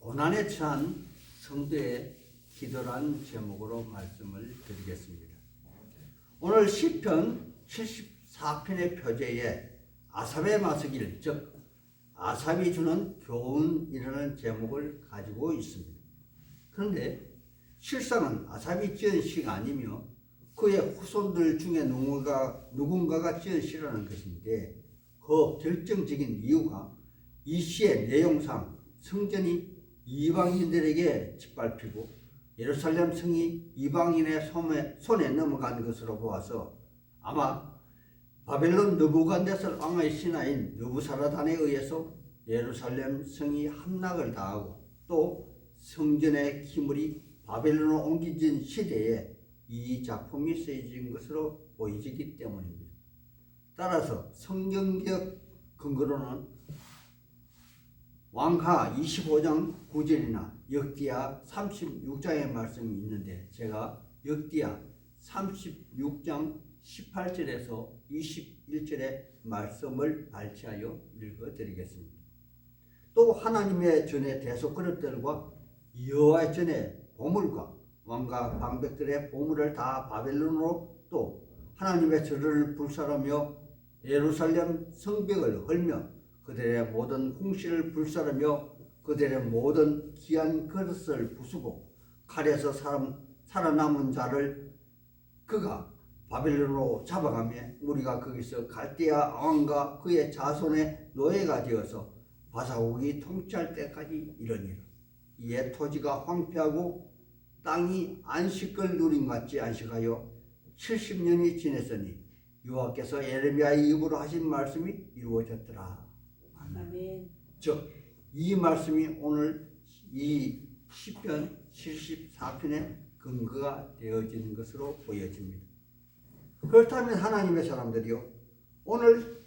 고난에 처한 성도의 기도란 제목으로 말씀을 드리겠습니다. 오늘 시편 74편의 표제에 아삽의 마스길, 즉 아삽이 주는 교훈이라는 제목을 가지고 있습니다. 그런데 실상은 아삽이 지은 시가 아니며 그의 후손들 중에 누군가가 지은 시라는 것인데, 그 결정적인 이유가 이 시의 내용상 성전이 이방인들에게 짓밟히고 예루살렘 성이 이방인의 손에 넘어간 것으로 보아서 아마 바벨론 느부갓네살 왕의 신하인 느부사라단에 의해서 예루살렘 성이 함락을 당하고 또 성전의 기물이 바벨론으로 옮겨진 시대에 이 작품이 쓰여진 것으로 보여지기 때문입니다. 따라서 성경적 근거로는 왕하 25장 9절이나 역기야 36장의 말씀이 있는데, 제가 역기야 36장 18절에서 21절의 말씀을 발췌하여 읽어드리겠습니다. 또 하나님의 전에 대속그릇들과 여호와의 전에 보물과 왕과 방백들의 보물을 다 바벨론으로, 또 하나님의 절을 불사르며 예루살렘 성벽을 헐며 그들의 모든 궁실을 불사르며 그들의 모든 귀한 그릇을 부수고 칼에서 살아남은 자를 그가 바벨론으로 잡아가며 우리가 거기서 갈대아 왕과 그의 자손의 노예가 되어서 바사국이 통치할 때까지 이르니라. 이에 토지가 황폐하고 땅이 안식을 누린 같이 안식하여 70년이 지냈으니 여호와께서 예레미야의 입으로 하신 말씀이 이루어졌더라. 아멘. 즉, 이 말씀이 오늘 이 시편 74편의 근거가 되어지는 것으로 보여집니다. 그렇다면 하나님의 사람들이요, 오늘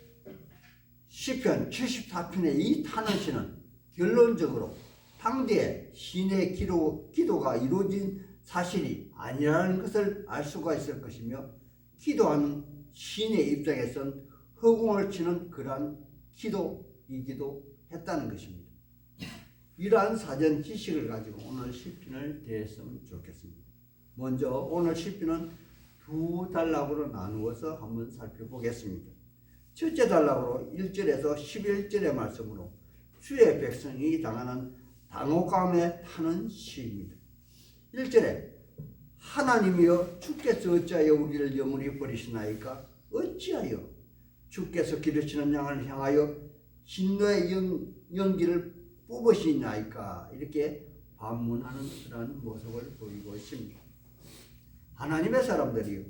시편 74편의 이 탄원시는 결론적으로 당대에 신의 기도가 이루어진 사실이 아니라는 것을 알 수가 있을 것이며, 기도하는 신의 입장에선 허공을 치는 그러한 기도이기도 했다는 것입니다. 이러한 사전 지식을 가지고 오늘 시편을 대했으면 좋겠습니다. 먼저 오늘 시편은 두 단락으로 나누어서 한번 살펴보겠습니다. 첫째 단락으로 1절에서 11절의 말씀으로 주의 백성이 당하는 당혹감에 타는 시입니다. 1절에 하나님이여 주께서 어찌하여 우리를 영원히 버리시나이까? 어찌하여 주께서 기르시는 양을 향하여 진노의 연기를 뽑으시나이까? 이렇게 반문하는 그런 모습을 보이고 있습니다. 하나님의 사람들이요,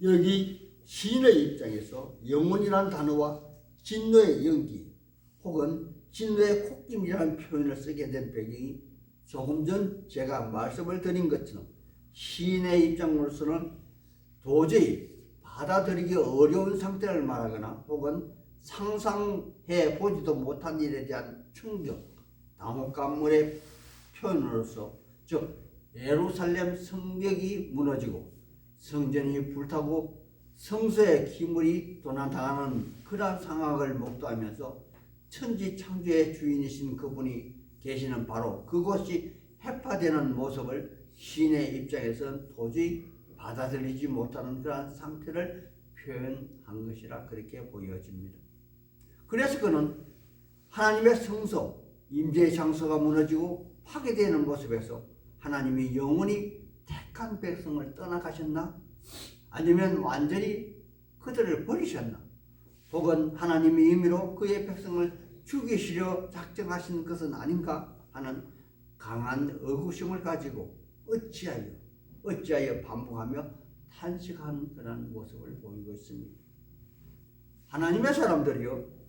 여기 신의 입장에서 영원이라는 단어와 진노의 연기 혹은 진노의 콧김이라는 표현을 쓰게 된 배경이 조금 전 제가 말씀을 드린 것처럼 신의 입장으로서는 도저히 받아들이기 어려운 상태를 말하거나 혹은 상상해 보지도 못한 일에 대한 충격, 당혹감의 표현으로서, 즉 예루살렘 성벽이 무너지고 성전이 불타고 성소의 기물이 도난당하는 그러한 상황을 목도하면서 천지창조의 주인이신 그분이 계시는 바로 그곳이 해파되는 모습을 신의 입장에서는 도저히 받아들이지 못하는 그러한 상태를 표현한 것이라 그렇게 보여집니다. 그래서 그는 하나님의 성소, 임재의 장소가 무너지고 파괴되는 모습에서 하나님이 영원히 택한 백성을 떠나가셨나? 아니면 완전히 그들을 버리셨나? 혹은 하나님이 임의로 그의 백성을 죽이시려 작정하신 것은 아닌가 하는 강한 의구심을 가지고 어찌하여 반복하며 탄식하는 그런 모습을 보이고 있습니다. 하나님의 사람들이요,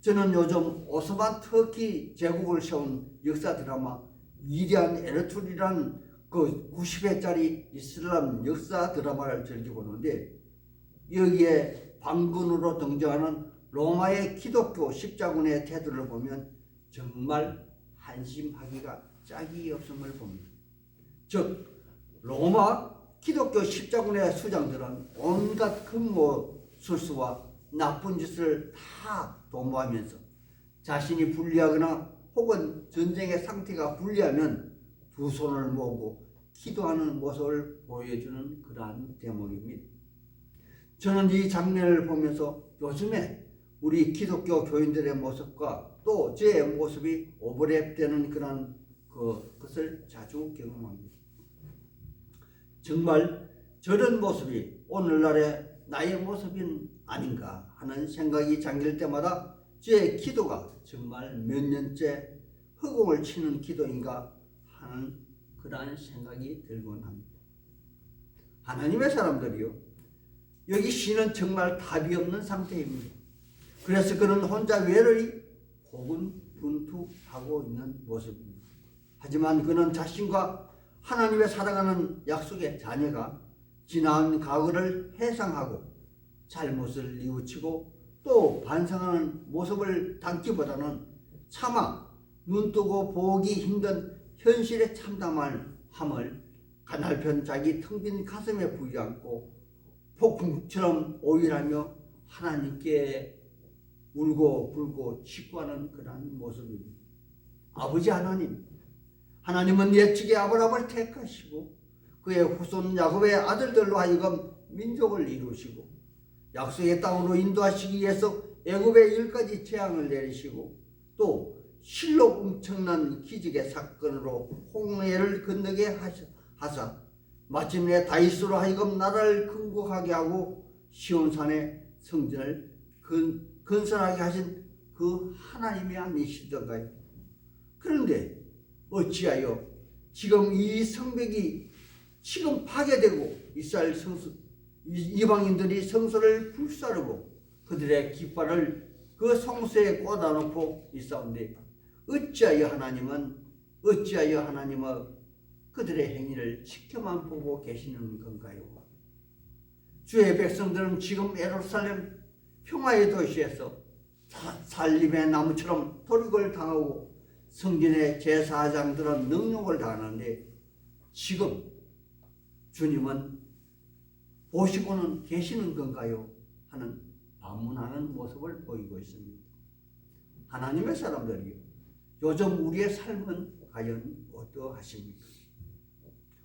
저는 요즘 오스만 터키 제국을 세운 역사 드라마 위대한 에르투르라는 그 90회짜리 이슬람 역사 드라마를 즐기고 있는데, 여기에 방군으로 등장하는 로마의 기독교 십자군의 태도를 보면 정말 한심하기가 짝이 없음을 봅니다. 즉 로마 기독교 십자군의 수장들은 온갖 금모술수와 나쁜 짓을 다 도모하면서 자신이 불리하거나 혹은 전쟁의 상태가 불리하면 두 손을 모으고 기도하는 모습을 보여주는 그러한 대목입니다. 저는 이 장면을 보면서 요즘에 우리 기독교 교인들의 모습과 또 제 모습이 오버랩되는 그런 것을 자주 경험합니다. 정말 저런 모습이 오늘날의 나의 모습은 아닌가 하는 생각이 잠길 때마다 제 기도가 정말 몇 년째 허공을 치는 기도인가 하는 그러한 생각이 들곤 합니다. 하나님의 사람들이요, 여기 시는 정말 답이 없는 상태입니다. 그래서 그는 혼자 외로이 고군분투하고 있는 모습입니다. 하지만 그는 자신과 하나님의 사랑하는 약속의 자녀가 지나온 과거를 회상하고 잘못을 뉘우치고 또 반성하는 모습을 담기보다는 차마 눈뜨고 보기 힘든 현실의 참담함을 가날편 자기 텅 빈 가슴에 부여안고 폭풍처럼 오일하며 하나님께 울고 불고 직구하는 그러한 모습입니다. 아버지 하나님은 옛적에 아브라함을 택하시고 그의 후손 야곱의 아들들로 하여금 민족을 이루시고 약속의 땅으로 인도하시기 위해서 애굽의 10가지 재앙을 내리시고 또 실로 엄청난 기적의 사건으로 홍해를 건너게 하사 마침내 다윗으로 하여금 나라를 건국하게 하고 시온산에 성전을 건설하게 하신 그 하나님이 아니시던가요? 그런데 어찌하여 지금 이 성벽이 지금 파괴되고 이스라엘 이방인들이 성소를 불사르고 그들의 깃발을 그 성소에 꽂아놓고 있사온데 어찌하여 하나님은 그들의 행위를 지켜만 보고 계시는 건가요? 주의 백성들은 지금 예루살렘 평화의 도시에서 살림의 나무처럼 도륙을 당하고 성전의 제사장들은 능욕을 당하는데 지금 주님은 보시고는 계시는 건가요? 하는 반문하는 모습을 보이고 있습니다. 하나님의 사람들이요, 요즘 우리의 삶은 과연 어떠하십니까?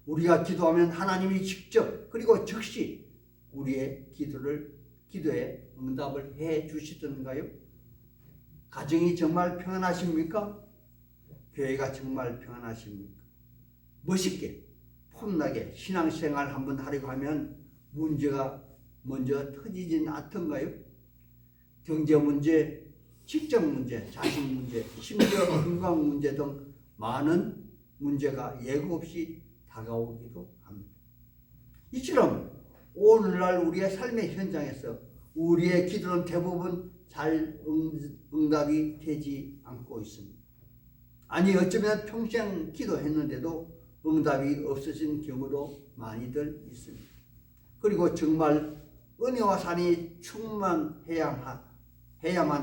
우리가 기도하면 하나님이 직접 그리고 즉시 우리의 기도에 응답을 해 주시던가요? 가정이 정말 평안하십니까? 교회가 정말 평안하십니까? 멋있게 폼나게 신앙생활 한번 하려고 하면 문제가 먼저 터지진 않던가요? 경제 문제, 직장 문제, 자식 문제, 심지어 건강 문제 등 많은 문제가 예고 없이 다가오기도 합니다. 이처럼 오늘날 우리의 삶의 현장에서 우리의 기도는 대부분 잘 응답이 되지 않고 있습니다. 아니 어쩌면 평생 기도했는데도 응답이 없어진 경우도 많이들 있습니다. 그리고 정말 은혜와 산이 충만해야만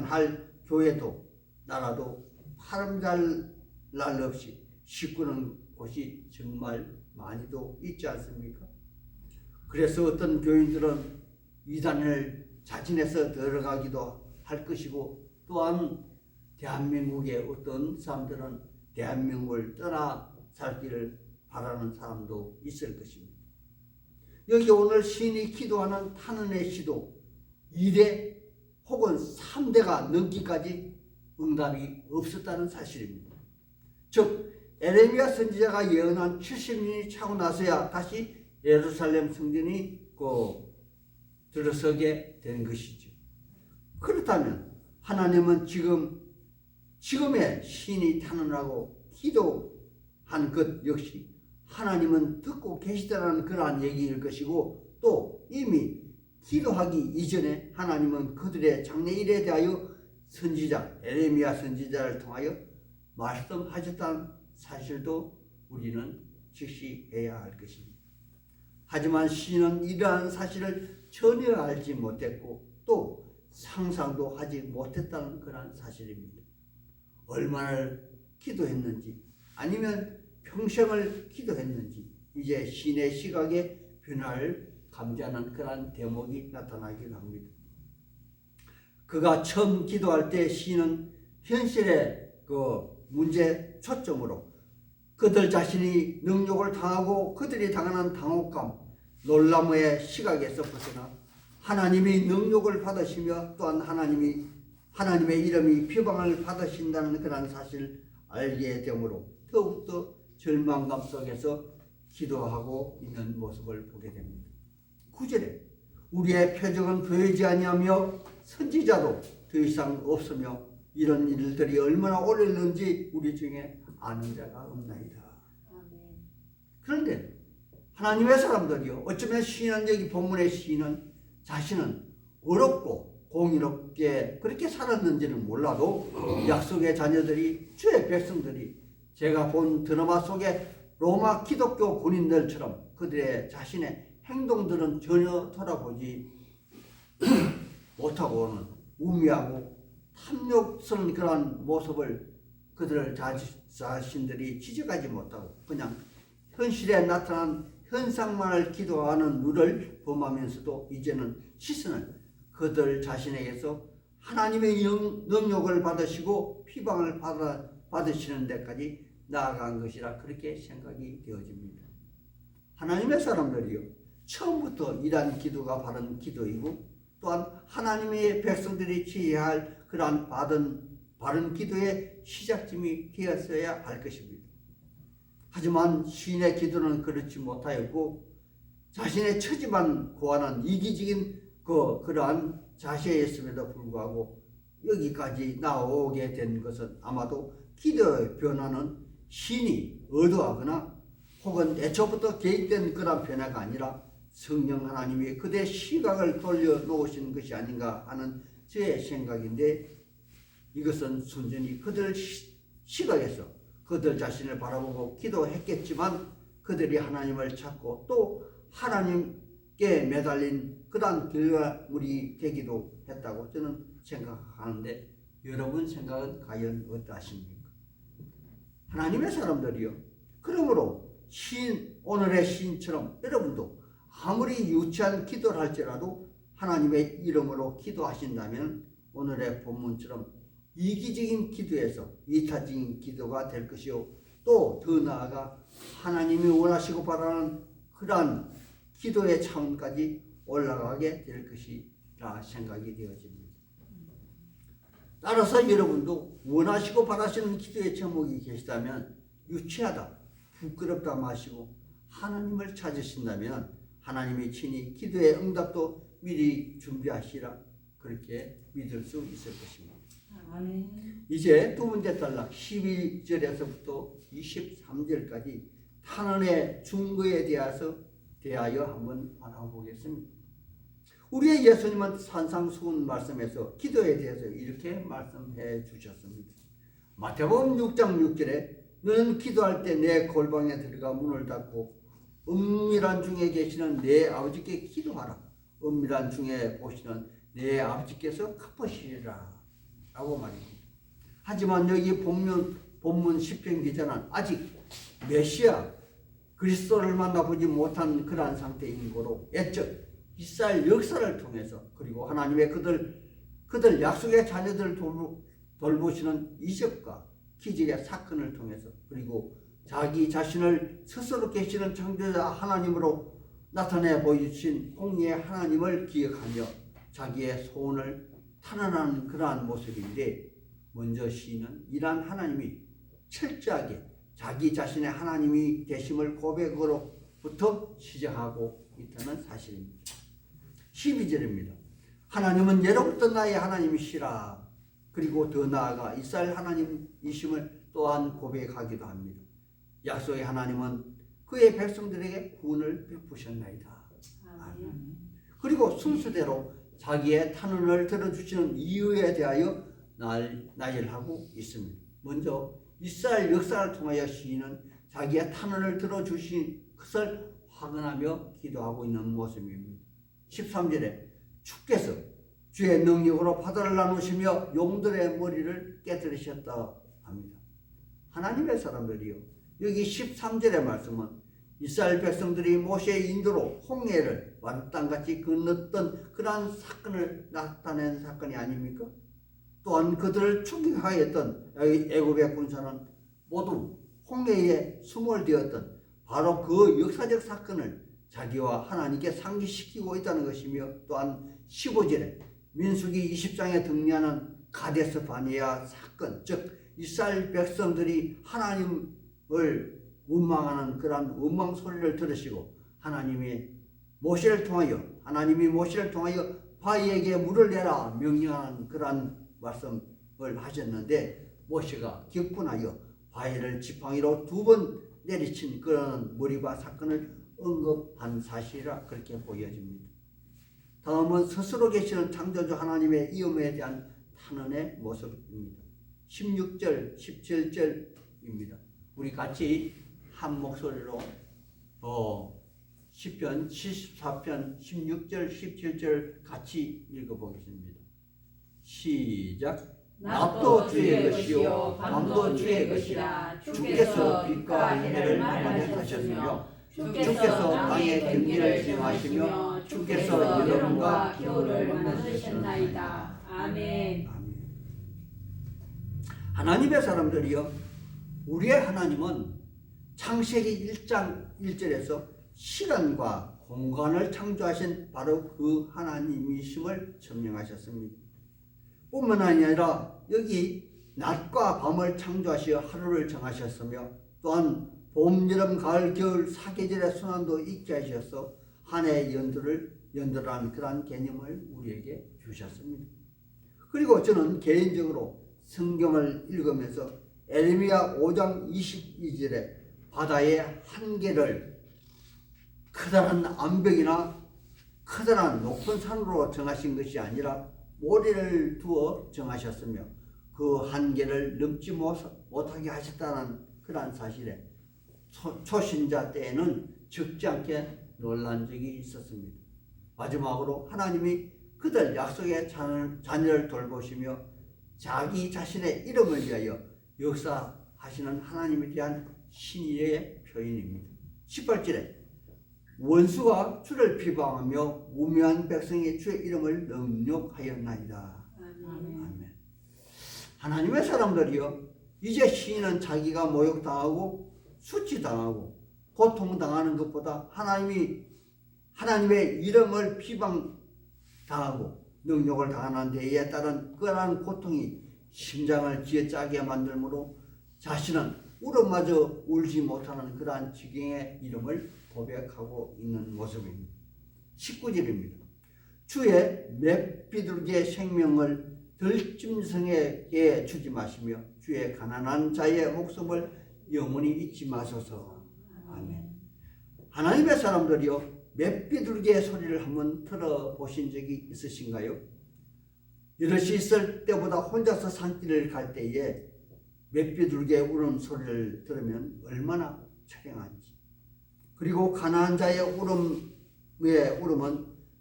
할 교회도 나라도 파람잘 날 없이 시끄러운 곳이 정말 많이도 있지 않습니까? 그래서 어떤 교인들은 이단을 자진해서 들어가기도 할 것이고 또한 대한민국의 어떤 사람들은 대한민국을 떠나 살기를 바라는 사람도 있을 것입니다. 여기 오늘 시인이 기도하는 탄원의 시도 2대 혹은 3대가 넘기까지 응답이 없었다는 사실입니다. 즉 에레미야 선지자가 예언한 70년이 차고 나서야 다시 예루살렘 성전이 들어서게 된 것이죠. 그렇다면 하나님은 지금의 시인이 탄원하고 기도한 것 역시 하나님은 듣고 계시다는 그러한 얘기일 것이고 또 이미 기도하기 이전에 하나님은 그들의 장래 일에 대하여 선지자 에레미야 선지자를 통하여 말씀하셨다는 사실도 우리는 직시해야 할 것입니다. 하지만 시인은 이러한 사실을 전혀 알지 못했고 또 상상도 하지 못했다는 그런 사실입니다. 얼마나 기도했는지 아니면 평생을 기도했는지 이제 시인의 시각의 변화를 감지하는 그런 대목이 나타나기도 합니다. 그가 처음 기도할 때 시인은 현실의 문제 초점으로 그들 자신이 능욕을 당하고 그들이 당하는 당혹감, 놀람의 시각에서 벗어나 하나님이 능욕을 받으시며 또한 하나님의 이름이 비방을 받으신다는 그런 사실을 알게 되므로 더욱더 절망감 속에서 기도하고 있는 모습을 보게 됩니다. 9절에 우리의 표적은 보이지 아니하며 선지자도 더 이상 없으며 이런 일들이 얼마나 오래는지 우리 중에 아는 자가 없나이다. 그런데 하나님의 사람들이요, 어쩌면 시인은, 여기 본문의 시인은 자신은 어렵고 공의롭게 그렇게 살았는지는 몰라도 약속의 자녀들이, 주의 백성들이 제가 본 드라마 속의 로마 기독교 군인들처럼 그들의 자신의 행동들은 전혀 돌아보지 못하고는 우매하고 탐욕스러운 그러한 모습을 그들 자신들이 지적하지 못하고 그냥 현실에 나타난 현상만을 기도하는 누를 범하면서도 이제는 시선을 그들 자신에게서 하나님의 능력을 받으시고 피방을 받으시는 데까지 나아간 것이라 그렇게 생각이 되어집니다. 하나님의 사람들이요, 처음부터 이러한 기도가 바른 기도이고 또한 하나님의 백성들이 취해야 할 그러한 바른 기도의 시작점이 되었어야 할 것입니다. 하지만 시인의 기도는 그렇지 못하였고 자신의 처지만 고하는 이기적인 그러한 자세였음에도 불구하고 여기까지 나오게 된 것은 아마도 기도의 변화는 시인이 의도하거나 혹은 애초부터 개입된 그런 변화가 아니라 성령 하나님이 그들의 시각을 돌려놓으신 것이 아닌가 하는 제 생각인데, 이것은 순전히 그들 시각에서 그들 자신을 바라보고 기도했겠지만 그들이 하나님을 찾고 또 하나님께 매달린 그러한 결과물이 되기도 했다고 저는 생각하는데, 여러분 생각은 과연 어떠하십니까? 하나님의 사람들이요, 그러므로 오늘의 시인처럼 여러분도 아무리 유치한 기도를 할지라도 하나님의 이름으로 기도하신다면 오늘의 본문처럼 이기적인 기도에서 이타적인 기도가 될 것이요, 또 더 나아가 하나님이 원하시고 바라는 그러한 기도의 차원까지 올라가게 될 것이라 생각이 되어집니다. 따라서 여러분도 원하시고 바라시는 기도의 제목이 계시다면 유치하다, 부끄럽다 마시고 하나님을 찾으신다면 하나님이 친히 기도의 응답도 미리 준비하시라, 그렇게 믿을 수 있을 것입니다. 이제 두 번째 단락 12절에서부터 23절까지 탄원의 증거에 대하여 한번 알아보겠습니다. 우리의 예수님은 산상수훈 말씀에서 기도에 대해서 이렇게 말씀해 주셨습니다. 마태복음 6장 6절에 너는 기도할 때 내 골방에 들어가 문을 닫고 은밀한 중에 계시는 내 아버지께 기도하라. 은밀한 중에 보시는 내 아버지께서 갚으시리라 라고 말입니다. 하지만 여기 본문 시편 기자는 아직 메시아 그리스도를 만나보지 못한 그러한 상태인 거로 애적 이스라엘 역사를 통해서 그리고 하나님의 그들 약속의 자녀들을 돌보시는 이적과 기적의 사건을 통해서 그리고 자기 자신을 스스로 계시는 창조자 하나님으로 나타내 보여주신 공의의 하나님을 기억하며 자기의 소원을 탄원하는 그러한 모습인데, 먼저 시인은 이러한 하나님이 철저하게 자기 자신의 하나님이 되심을 고백으로부터 시작하고 있다는 사실입니다. 12절입니다. 하나님은 예로부터 나의 하나님이시라. 그리고 더 나아가 이스라엘 하나님이심을 또한 고백하기도 합니다. 약속의 하나님은 그의 백성들에게 구원을 베푸셨나이다. 그리고 순서대로 자기의 탄원을 들어주시는 이유에 대하여 나열하고 있습니다. 먼저 이스라엘 역사를 통하여 시인은 자기의 탄원을 들어주신 것을 확언하며 기도하고 있는 모습입니다. 13절에 주께서 주의 능력으로 바다를 나누시며 용들의 머리를 깨뜨리셨다 합니다. 하나님의 사람들이요, 여기 13절의 말씀은 이스라엘 백성들이 모세의 인도로 홍해를 완땅같이 건넜던 그러한 사건을 나타낸 사건이 아닙니까? 또한 그들을 충격하였던 애굽의 군사는 모두 홍해에 수몰되었던 바로 그 역사적 사건을 자기와 하나님께 상기시키고 있다는 것이며, 또한 15절에 민수기 20장에 등장하는 가데스 바네아 사건, 즉 이스라엘 백성들이 하나님을 원망하는 그러한 원망 소리를 들으시고 하나님이 모세를 통하여 바위에게 물을 내라 명령하는 그러한 말씀을 하셨는데, 모세가 격분하여 바위를 지팡이로 2번 내리친 그런 머리바 사건을 언급한 사실이라 그렇게 보여집니다. 다음은 스스로 계시는 창조주 하나님의 위엄에 대한 탄원의 모습입니다. 16절, 17절입니다. 우리 같이 한 목소리로 시편 74편 16절, 17절 같이 읽어보겠습니다. 시작. 낮도 주의 것이요 밤도 주의 것이라. 주께서 빛과 해를 만드셨으며 주께서 땅의 경기를 지정하시며 주께서 여름과 겨울을 만드셨나이다. 아멘. 하나님의 사람들이여, 우리의 하나님은 창세기 1장 1절에서 시간과 공간을 창조하신 바로 그 하나님이심을 증명하셨습니다. 뿐만 아니라 여기 낮과 밤을 창조하시어 하루를 정하셨으며, 또한 봄, 여름, 가을, 겨울 사계절의 순환도 있게 하셔서 한 해의 연도라는 그러한 개념을 우리에게 주셨습니다. 그리고 저는 개인적으로 성경을 읽으면서 에레미야 5장 22절에 바다의 한계를 커다란 암벽이나 커다란 높은 산으로 정하신 것이 아니라 모래를 두어 정하셨으며 그 한계를 넘지 못하게 하셨다는 그러한 사실에 초신자 때에는 적지 않게 놀란 적이 있었습니다. 마지막으로 하나님이 그들 약속의 자녀를 돌보시며 자기 자신의 이름을 위하여 역사하시는 하나님에 대한 신의의 표현입니다. 18절에 원수가 주를 비방하며 우매한 백성이 주의 이름을 능욕하였나이다. 아멘. 하나님의 사람들이여, 이제 시인은 자기가 모욕당하고 수치당하고 고통당하는 것보다 하나님의 이름을 비방당하고 능욕을 당하는 데에 따른 그러한 고통이 심장을 쥐어짜게 만들므로 자신은 울음마저 울지 못하는 그러한 지경의 이름을 고백하고 있는 모습입니다. 19절입니다. 주의 맷비둘기의 생명을 들짐승에게 주지 마시며 주의 가난한 자의 목숨을 영원히 잊지 마소서. 아멘. 하나님의 사람들이여, 맷비둘기의 소리를 한번 들어보신 적이 있으신가요? 여럿이 있을 때보다 혼자서 산길을 갈 때에 맷비둘기의 울음소리를 들으면 얼마나 처량한지. 그리고 가난한 자의 울음은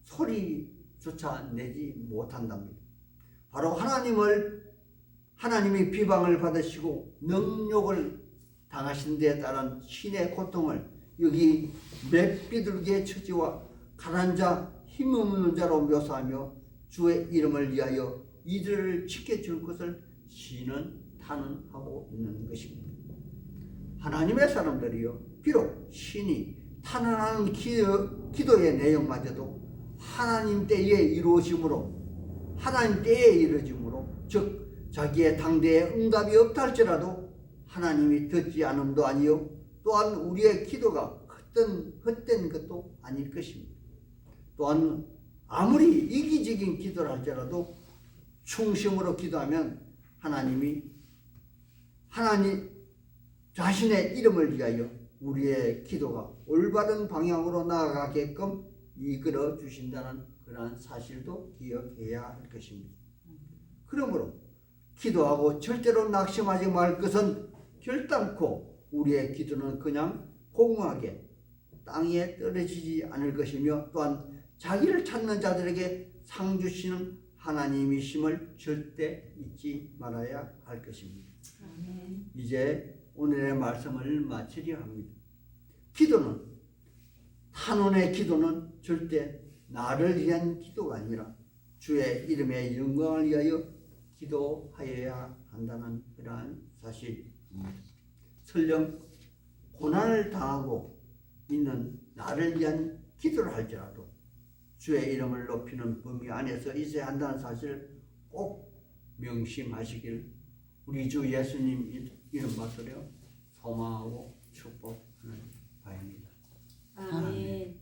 소리조차 내지 못한답니다. 바로 하나님이 비방을 받으시고 능욕을 당하신 데에 따른 신의 고통을 여기 맷비둘기의 처지와 가난한 자, 힘없는 자로 묘사하며 주의 이름을 위하여 이들을 지켜줄 것을 시인은 탄원하고 있는 것입니다. 하나님의 사람들이요, 비록 신이 탄원하는 기도의 내용마저도 하나님 때에 이루어짐으로, 즉 자기의 당대에 응답이 없다 할지라도 하나님이 듣지 않음도 아니요, 또한 우리의 기도가 헛된 것도 아닐 것입니다. 또한 아무리 이기적인 기도를 할지라도 충심으로 기도하면 하나님 자신의 이름을 위하여 우리의 기도가 올바른 방향으로 나아가게끔 이끌어 주신다는 그러한 사실도 기억해야 할 것입니다. 그러므로 기도하고 절대로 낙심하지 말 것은 결단코 우리의 기도는 그냥 공허하게 땅에 떨어지지 않을 것이며, 또한 자기를 찾는 자들에게 상 주시는 하나님이심을 절대 잊지 말아야 할 것입니다. 아멘. 이제 오늘의 말씀을 마치려 합니다. 탄원의 기도는 절대 나를 위한 기도가 아니라 주의 이름의 영광을 위하여 기도하여야 한다는 그러한 사실입니다. 설령 고난을 당하고 있는 나를 위한 기도를 할지라도 주의 이름을 높이는 범위 안에서 있어야 한다는 사실을 꼭 명심하시길 우리 주 예수님 이름 받들여 소망하고 축복하는 바입니다. 아멘.